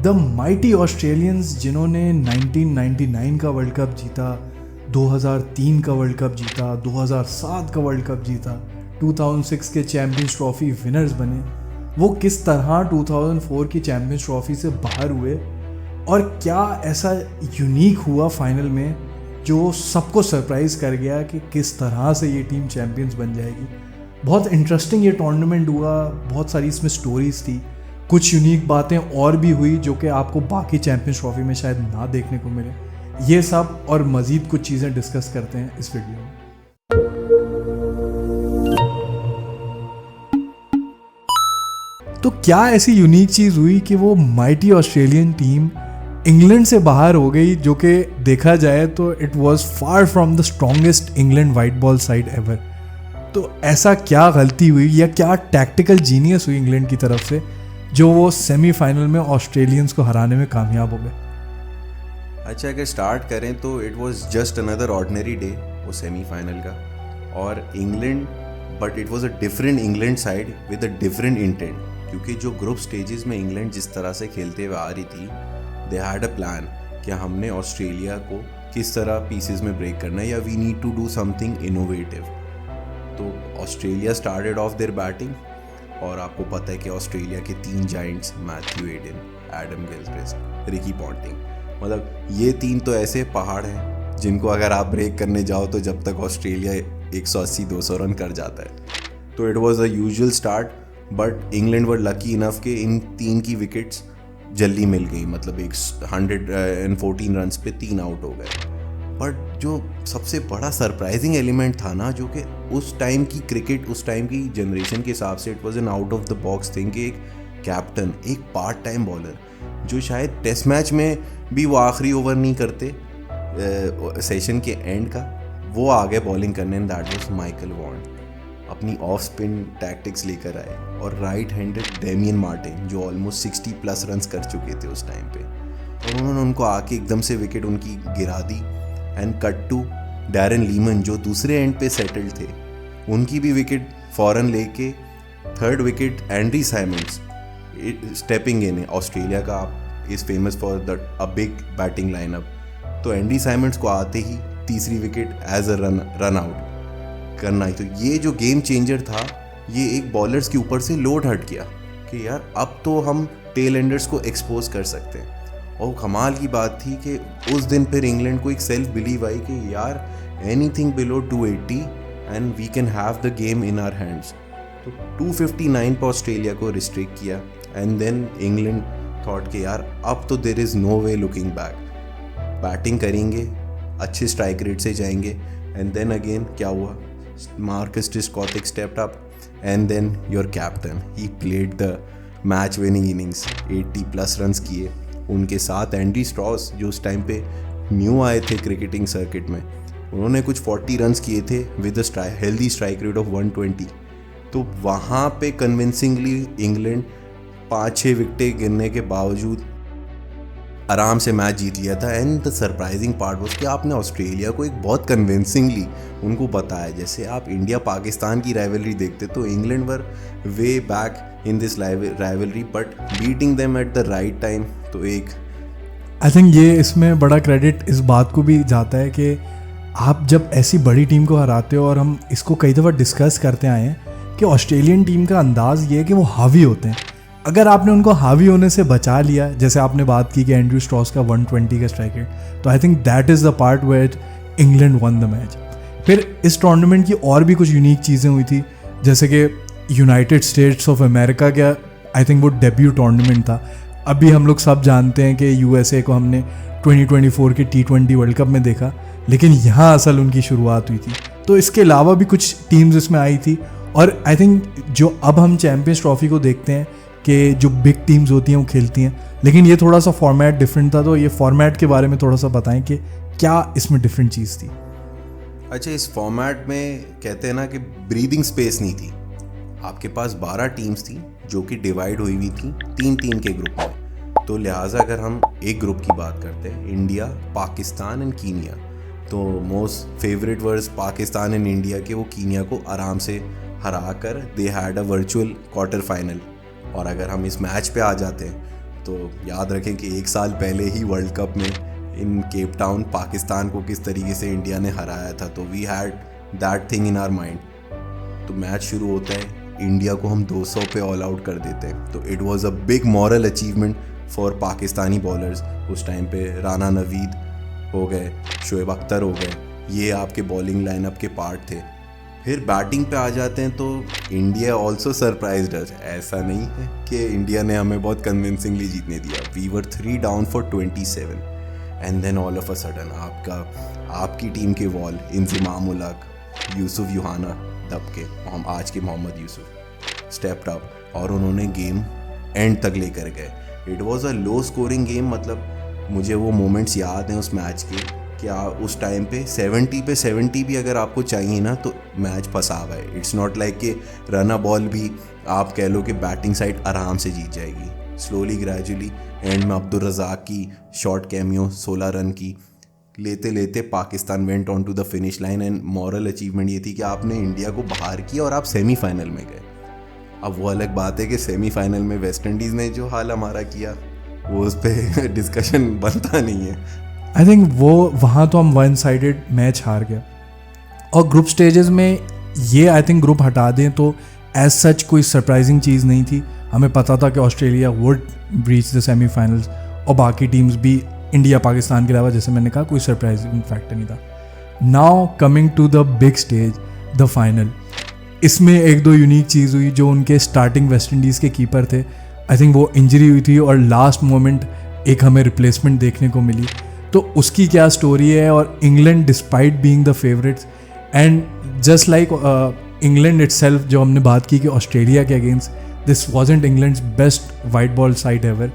The mighty Australians, जिन्होंने 1999 का world cup जीता, 2003 का वर्ल्ड कप जीता, 2007 का वर्ल्ड कप जीता, 2006 के चैम्पियंस ट्रॉफी विनर्स बने, वो किस तरह 2004 की चैम्पियंस ट्रॉफी से बाहर हुए और क्या ऐसा यूनिक हुआ फाइनल में जो सबको सरप्राइज़ कर गया कि किस तरह से ये टीम चैम्पियंस बन जाएगी। बहुत इंटरेस्टिंग ये टूर्नामेंट हुआ, बहुत सारी इसमें स्टोरीज थी, कुछ यूनिक बातें और भी हुई जो कि आपको बाकी चैम्पियंस ट्रॉफी में शायद ना देखने को मिले। ये सब और मज़ीद कुछ चीज़ें डिस्कस करते हैं इस वीडियो में। तो क्या ऐसी यूनिक चीज़ हुई कि वो माइटी ऑस्ट्रेलियन टीम इंग्लैंड से बाहर हो गई, जो कि देखा जाए तो it was far from the strongest England white ball side ever. तो ऐसा क्या गलती हुई या क्या टैक्टिकल जीनियस हुई इंग्लैंड की तरफ से जो वो सेमीफाइनल में ऑस्ट्रेलियंस को हराने में कामयाब हो गए? अच्छा, अगर स्टार्ट करें तो it was just another ordinary day वो सेमीफाइनल का, और England, but it was a different England side with a different intent, क्योंकि जो ग्रुप स्टेजेस में इंग्लैंड जिस तरह से खेलते हुए आ रही थी, दे हैड अ प्लान कि हमने ऑस्ट्रेलिया को किस तरह पीसेस में ब्रेक करना है या we need to do something innovative. तो Australia started off their batting, और आपको पता है कि ऑस्ट्रेलिया के 3 giants, Matthew Hayden, Adam Gilchrist, Ricky Ponting, मतलब ये 3 तो ऐसे पहाड़ हैं जिनको अगर आप ब्रेक करने जाओ तो जब तक ऑस्ट्रेलिया 180-200 रन कर जाता है। तो it was a usual start, but England were lucky enough के इन 3 की विकेट्स जल्दी मिल गई, मतलब 114 रन्स पे 3 आउट हो गए। बट जो सबसे बड़ा सरप्राइजिंग एलिमेंट था ना, जो कि उस टाइम की क्रिकेट, उस टाइम की जनरेशन के हिसाब से it was an out of the box thing कि एक कैप्टन, एक पार्ट टाइम बॉलर जो शायद टेस्ट मैच में भी वो आखिरी ओवर नहीं करते सेशन के एंड का, वो आ गए बॉलिंग करने, and that was Michael Vaughan. अपनी ऑफ स्पिन टैक्टिक्स लेकर आए, और राइट हैंडेड डेमियन मार्टिन जो ऑलमोस्ट 60+ रन्स कर चुके थे उस टाइम पे, और उन्होंने उनको आके एकदम से विकेट उनकी गिरा दी। And cut to Darren Lehmann जो दूसरे एंड पे सेटल्ड थे, उनकी भी विकेट फ़ौरन लेके 3rd wicket Andrew Symonds stepping in. Australia का is famous for the a big batting lineup, तो एंड्री साइमंड्स को आते ही 3री wicket as a run out करना ही। तो ये जो गेम चेंजर था, ये एक बॉलर्स के ऊपर से लोड हट गया कि यार अब तो हम टेल एंडर्स को एक्सपोज कर सकते हैं। और कमाल की बात थी कि उस दिन फिर इंग्लैंड को एक सेल्फ बिलीव आई कि यार anything below 280 and we can have the game in our hands. तो 259 पर ऑस्ट्रेलिया को रिस्ट्रिक्ट किया, एंड देन इंग्लैंड थॉट कि यार अब तो there is no way looking back, batting करेंगे, अच्छे स्ट्राइक रेट से जाएंगे। एंड देन अगेन क्या हुआ, Marcus Trescothick stepped up, and then your captain he played the match winning innings, 80+ runs किए। उनके साथ एंडी स्ट्रॉस जो उस टाइम पे न्यू आए थे क्रिकेटिंग सर्किट में, उन्होंने कुछ 40 रन्स किए थे with a healthy strike rate of 120। तो वहाँ पे कन्विंसिंगली इंग्लैंड 5-6 विकेटें गिरने के बावजूद आराम से मैच जीत लिया था। And the surprising part was कि आपने ऑस्ट्रेलिया को एक बहुत कन्विंसिंगली उनको बताया, जैसे आप इंडिया पाकिस्तान की राइवलरी देखते तो England were way back in this rivalry, but beating them at the right time. तो एक आई थिंक ये इसमें बड़ा क्रेडिट इस बात को भी जाता है कि आप जब ऐसी बड़ी टीम को हराते हो, और हम इसको कई दफ़ा डिस्कस करते आए हैं कि ऑस्ट्रेलियन टीम का अंदाज़ ये है कि वो हावी होते हैं। अगर आपने उनको हावी होने से बचा लिया, जैसे आपने बात की कि एंड्रू स्ट्रॉस का 120 का स्ट्राइक रेट, तो I think that is the part where England won the match. फिर इस टूर्नामेंट की और भी कुछ यूनिक चीज़ें हुई थी, जैसे कि यूनाइटेड स्टेट्स ऑफ अमेरिका का आई थिंक वो डेब्यू टूर्नामेंट था। अभी हम लोग सब जानते हैं कि यूएसए को हमने 2024 के T20 वर्ल्ड कप में देखा, लेकिन यहाँ असल उनकी शुरुआत हुई थी। तो इसके अलावा भी कुछ टीम्स इसमें आई थी, और आई थिंक जो अब हम चैम्पियंस ट्रॉफी को देखते हैं कि जो बिग टीम्स होती हैं वो खेलती हैं, लेकिन ये थोड़ा सा फॉर्मेट डिफरेंट था। तो ये फॉर्मेट के बारे में थोड़ा सा बताएं कि क्या इसमें डिफरेंट चीज़ थी। अच्छा, इस फॉर्मेट में कहते हैं ना कि ब्रीदिंग स्पेस नहीं थी। आपके पास 12 टीम्स थी जो कि डिवाइड हुई हुई थी 3-3 के ग्रुप में। तो लिहाजा अगर हम एक ग्रुप की बात करते हैं, इंडिया, पाकिस्तान एंड कीनिया, तो most favourite versus Pakistan and India के वो कीनिया को आराम से हरा कर दे had a virtual quarter final. और अगर हम इस मैच पे आ जाते हैं तो याद रखें कि 1 साल पहले ही वर्ल्ड कप में इन केप टाउन पाकिस्तान को किस तरीके से इंडिया ने हराया था, तो we had that thing in our mind. तो मैच शुरू होता है, इंडिया को हम 200 पे ऑल आउट कर देते हैं। तो it was a big moral achievement for Pakistani bowlers. उस टाइम पे राना नवीद हो गए, शोएब अख्तर हो गए, ये आपके बॉलिंग लाइनअप के पार्ट थे। फिर बैटिंग पे आ जाते हैं तो इंडिया ऑल्सो सरप्राइज्ड अस। ऐसा नहीं है कि इंडिया ने हमें बहुत कन्विंसिंगली जीतने दिया। We were 3 down for 27 and then all of a sudden आपकी टीम के वॉल इंज़िमाम उल हक, यूसुफ यूहाना तब के आज के मोहम्मद यूसुफ स्टेप्ड अप और उन्होंने गेम एंड तक लेकर गए। It was a low scoring game. मतलब मुझे वो मोमेंट्स याद हैं उस मैच के कि उस टाइम पे 70 पे 70 भी अगर आपको चाहिए ना तो मैच फंसा हुआ है। इट्स नॉट लाइक कि रन अ बॉल भी आप कह लो कि बैटिंग साइड आराम से जीत जाएगी। स्लोली ग्रेजुअली एंड में अब्दुल रज़ाक की शॉर्ट कैमियो 16 रन की लेते लेते Pakistan went on to the finish line and moral achievement ये थी कि आपने इंडिया को बाहर किया और आप सेमीफाइनल में गए। अब वो अलग बात है कि सेमीफाइनल में वेस्ट इंडीज़ ने जो हाल हमारा किया वो उस पर डिस्कशन बनता नहीं है। आई थिंक वो वहाँ तो हम वन साइडेड मैच हार गया। और ग्रुप स्टेजेस में ये आई थिंक ग्रुप हटा दें तो एज सच कोई सरप्राइजिंग चीज़ नहीं थी। हमें पता था कि Australia would reach the semifinals और बाकी टीम्स भी, इंडिया पाकिस्तान के अलावा, जैसे मैंने कहा, कोई सरप्राइजिंग फैक्टर नहीं था। Now coming to the big stage, the final. इसमें एक दो यूनिक चीज़ हुई। जो उनके स्टार्टिंग वेस्ट इंडीज़ के कीपर थे, आई थिंक वो इंजरी हुई थी और लास्ट मोमेंट एक हमें रिप्लेसमेंट देखने को मिली। तो उसकी क्या स्टोरी है। और England despite being the favourites and just like England itself, जो हमने बात की कि ऑस्ट्रेलिया के against, this wasn't England's best white ball side ever.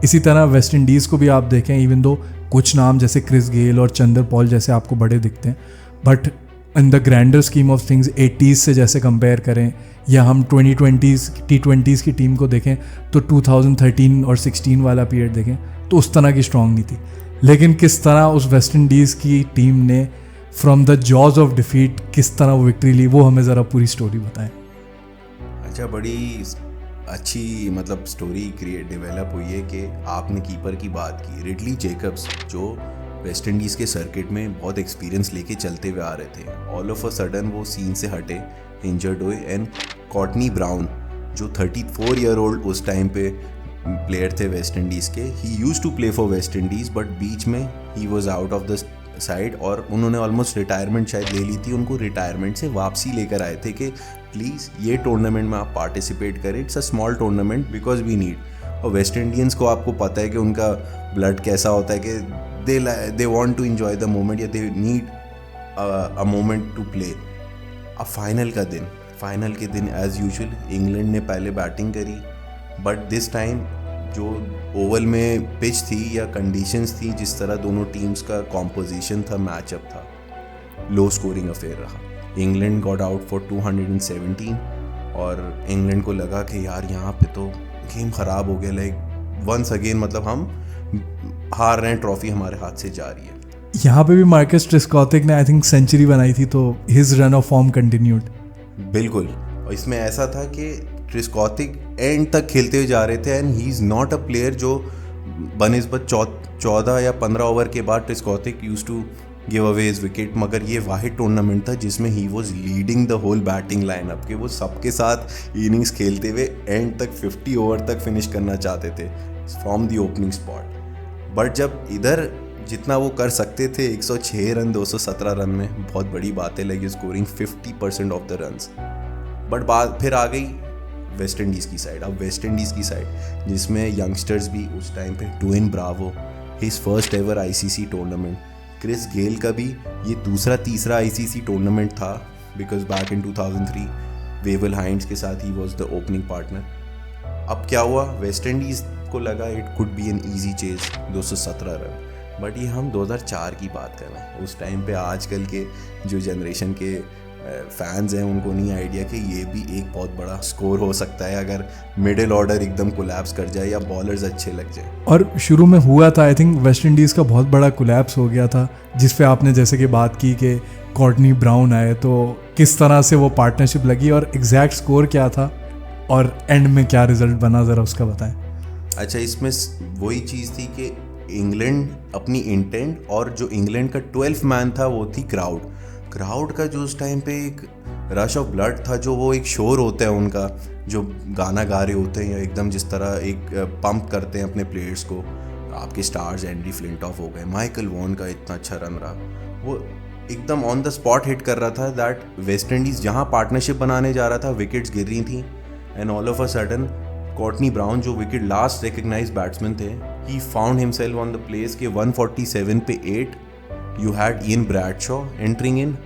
इसी तरह वेस्ट इंडीज़ को भी आप देखें, इवन दो कुछ नाम जैसे क्रिस गेल और चंदर पॉल जैसे आपको बड़े दिखते हैं, but in the grander scheme of things 80s से जैसे कंपेयर करें या हम 2020s T20s की टीम को देखें तो 2013 और 16 वाला पीरियड देखें तो उस तरह की स्ट्रॉन्ग नहीं थी। लेकिन किस तरह उस वेस्ट इंडीज़ की टीम ने from the jaws of defeat किस तरह वो विक्ट्री ली, वो हमें ज़रा पूरी स्टोरी बताएं। अच्छा, बड़ी अच्छी मतलब स्टोरी डेवलप हुई है कि आपने कीपर की बात की। रिडली जेकब्स जो वेस्ट इंडीज़ के सर्किट में बहुत एक्सपीरियंस लेके चलते हुए आ रहे थे, ऑल ऑफ अ सडन वो सीन से हटे, इंजर्ड हुए। एंड कॉटनी ब्राउन जो 34 ईयर ओल्ड उस टाइम पे प्लेयर थे वेस्ट इंडीज़ के, he used to play for West Indies but बीच में ही was out of the side और उन्होंने ऑलमोस्ट रिटायरमेंट शायद ले ली थी। उनको रिटायरमेंट से वापसी लेकर आए थे कि प्लीज़ ये टूर्नामेंट में आप पार्टिसिपेट करें, it's a small tournament because we need. और वेस्ट इंडियंस को आपको पता है कि उनका ब्लड कैसा होता है कि they want to enjoy the moment या they need a moment to play. अब फाइनल के दिन एज यूजुअल इंग्लैंड ने पहले बैटिंग करी, बट दिस टाइम जो ओवल में पिच थी या कंडीशंस थी, जिस तरह दोनों टीम्स का कॉम्पोजिशन था, मैचअप था, लो स्कोरिंग अफेयर रहा। इंग्लैंड गॉट आउट फॉर 217 और इंग्लैंड को लगा कि यार यहाँ पे तो गेम ख़राब हो गया, लाइक वंस अगेन मतलब हम हार रहे हैं, ट्रॉफी हमारे हाथ से जा रही है। यहाँ पे भी मार्कस ट्रिस्कॉथिक ने आई थिंक सेंचुरी बनाई थी तो his run of form continued. बिल्कुल, और इसमें ऐसा था कि ट्रिस्कॉथिक एंड तक खेलते हुए जा रहे थे and he is not a player जो बनिस्बत 14 या 15 ओवर के बाद Trescothick used to give away his wicket. मगर ये वाहिद टूर्नामेंट था जिसमें he was leading the whole batting lineup के वो सबके साथ इनिंग्स खेलते हुए एंड तक 50 ओवर तक फिनिश करना चाहते थे from the opening spot. But जब इधर जितना वो कर सकते थे 106 रन 217 रन में, बहुत बड़ी बात है, like scoring 50% of the runs. But बात फिर आ गई वेस्ट इंडीज़ की साइड। अब वेस्ट इंडीज़ की साइड जिसमें यंगस्टर्स भी उस टाइम पे, Dwayne Bravo his first ever ICC tournament, Chris Gayle का भी ये तीसरा आईसीसी टूर्नामेंट था because back in 2003 Wavell Hinds के साथ ही वॉज द ओपनिंग पार्टनर। अब क्या हुआ, वेस्ट इंडीज़ को लगा it could be an easy chase 217 run, but ये हम 2004 की बात कर रहे हैं। उस टाइम पे आजकल के जो जनरेशन के फैंस हैं उनको नहीं आइडिया कि ये भी एक बहुत बड़ा स्कोर हो सकता है अगर मिडिल ऑर्डर एकदम कोलैप्स कर जाए या बॉलर्स अच्छे लग जाए। और शुरू में हुआ था, आई थिंक वेस्ट इंडीज़ का बहुत बड़ा कोलैप्स हो गया था, जिस पे आपने जैसे कि बात की कि कॉर्टनी ब्राउन आए तो किस तरह से वो पार्टनरशिप लगी और एग्जैक्ट स्कोर क्या था और एंड में क्या रिजल्ट बना, ज़रा उसका बताएं। अच्छा, इसमें वही चीज़ थी कि इंग्लैंड अपनी इंटेंट, और जो इंग्लैंड का 12th मैन था वो थी क्राउड का जो उस टाइम पे एक रश ऑफ ब्लड था, जो वो एक शोर होता है उनका, जो गाना गा रहे होते हैं या एकदम जिस तरह एक पंप करते हैं अपने प्लेयर्स को। आपके स्टार्स एंडी फ्लिंटॉफ हो गए, माइकल वॉन का इतना अच्छा रन रहा, वो एकदम ऑन द स्पॉट हिट कर रहा था दैट वेस्ट इंडीज़ जहाँ पार्टनरशिप बनाने जा रहा था विकेट्स गिर रही थी, and all of a sudden Courtney Browne जो विकेट लास्ट रिकग्नाइज बैट्समैन थे, he found himself on the place के 147 पे 8। You had Ian Bradshaw entering in,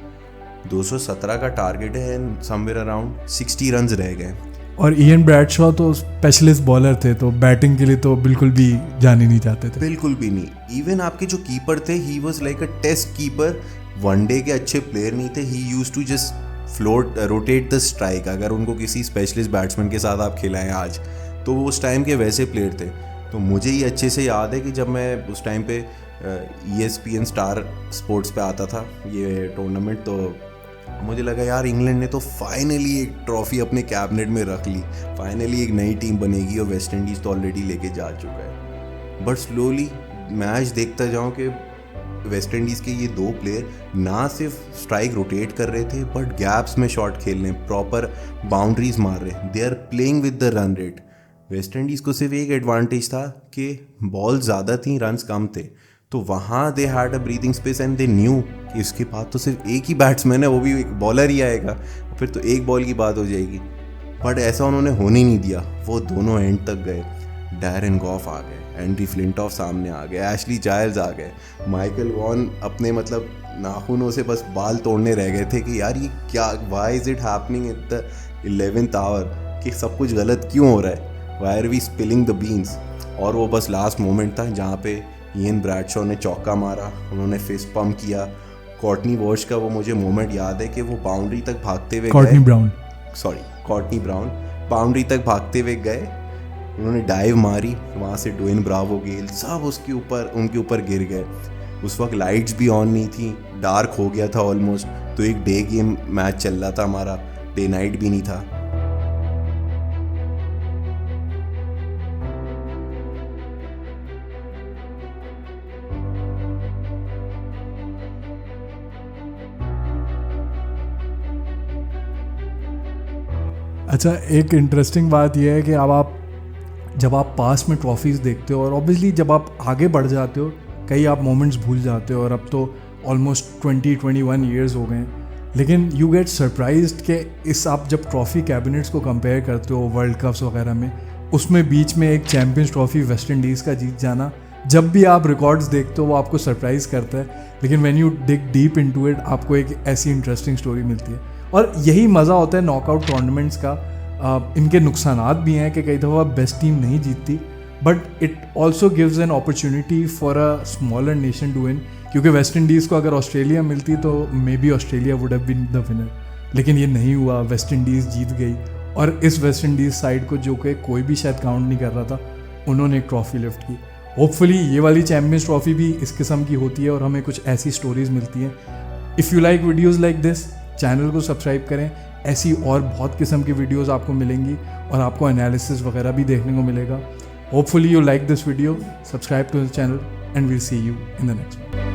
217 का टारगेट है एंड समवेयर अराउंड 60 रन्स रह गए। और इयन ब्रैडशॉ तो स्पेशलिस्ट बॉलर थे, तो बैटिंग के लिए तो बिल्कुल भी जाने नहीं चाहते थे, बिल्कुल भी नहीं। इवन आपके जो कीपर थे, he was like a test keeper, one day के अच्छे प्लेयर नहीं थे। He use to just float rotate the strike. अगर उनको किसी स्पेशलिस्ट बैट्समैन के साथ आप खिलाएं आज, तो वो उस टाइम के वैसे प्लेयर थे। तो मुझे ये अच्छे से याद है कि जब मैं उस टाइम पे ESPN स्टार स्पोर्ट्स पे आता था ये टूर्नामेंट, तो मुझे लगा यार इंग्लैंड ने तो फाइनली एक ट्रॉफी अपने कैबिनेट में रख ली, फाइनली एक नई टीम बनेगी, और वेस्ट इंडीज़ तो ऑलरेडी लेके जा चुका है। बट स्लोली मैच देखता जाऊँ कि वेस्ट इंडीज़ के ये दो प्लेयर ना सिर्फ स्ट्राइक रोटेट कर रहे थे, बट गैप्स में शॉट खेल रहे हैं, प्रॉपर बाउंड्रीज मार रहे हैं, they are playing with the run rate. West Indies को सिर्फ एक एडवांटेज था कि बॉल ज़्यादा थी, रन्स कम थे, तो वहाँ दे had a breathing space and they knew कि इसके बाद तो सिर्फ एक ही बैट्समैन है, वो भी एक बॉलर ही आएगा, फिर तो एक बॉल की बात हो जाएगी। बट ऐसा उन्होंने होने नहीं दिया, वो दोनों एंड तक गए। डैरेन गॉफ आ गए, एंडी फ्लिंटॉफ सामने आ गए, एशली जायल्स आ गए, माइकल वॉन अपने मतलब नाखूनों से बस बाल तोड़ने रह गए थे कि यार ये क्या, why is it happening at the 11th hour, कि सब कुछ गलत क्यों हो रहा है, why are we spilling the beans. और वो बस लास्ट मोमेंट था जहाँ पे इयन ब्रैडशॉ ने चौका मारा, उन्होंने फिस्ट पंप किया। कॉर्टनी वॉश का वो मुझे मोमेंट याद है कि वो बाउंड्री तक भागते हुए कॉर्टनी ब्राउन बाउंड्री तक भागते हुए गए, उन्होंने डाइव मारी, वहाँ से ड्वेन ब्रावो, गेल सब उनके ऊपर गिर गए। उस वक्त लाइट्स भी ऑन नहीं थी, डार्क हो गया था ऑलमोस्ट, तो एक डे गेम मैच चल रहा था हमारा, डे नाइट भी नहीं था। अच्छा, एक इंटरेस्टिंग बात यह है कि अब जब आप पास में ट्रॉफीज़ देखते हो, और ऑब्वियसली जब आप आगे बढ़ जाते हो, कई आप मोमेंट्स भूल जाते हो, और अब तो ऑलमोस्ट 20-21 ईयर्स हो गए हैं, लेकिन यू गेट सरप्राइज्ड कि इस आप जब ट्रॉफ़ी कैबिनेट्स को कंपेयर करते हो वर्ल्ड कप्स वगैरह में, उसमें बीच में एक चैम्पियंस ट्रॉफ़ी वेस्ट इंडीज़ का जीत जाना, जब भी आप रिकॉर्ड्स देखते हो वो आपको सरप्राइज़ करता है, लेकिन when you dig deep into it आपको एक ऐसी इंटरेस्टिंग स्टोरी मिलती है। और यही मज़ा होता है नॉकआउट टूर्नामेंट्स का। इनके नुकसानात भी हैं कि कई दफ़ा बेस्ट टीम नहीं जीतती, but it also gives an opportunity for a smaller nation to win, क्योंकि वेस्ट इंडीज़ को अगर ऑस्ट्रेलिया मिलती तो maybe Australia would have been the winner, लेकिन ये नहीं हुआ, वेस्ट इंडीज़ जीत गई। और इस वेस्ट इंडीज़ साइड को जो कि कोई भी शायद काउंट नहीं कर रहा था, उन्होंने एक ट्रॉफ़ी लिफ्ट की। होपफुली ये वाली चैम्पियंस ट्रॉफ़ी भी इस किस्म की होती है और हमें कुछ ऐसी स्टोरीज़ मिलती हैं। If you like videos like this, channel को सब्सक्राइब करें, ऐसी और बहुत किस्म की वीडियोस आपको मिलेंगी और आपको एनालिसिस वगैरह भी देखने को मिलेगा। Hopefully you like this video, subscribe to the channel and we'll see you in the next one.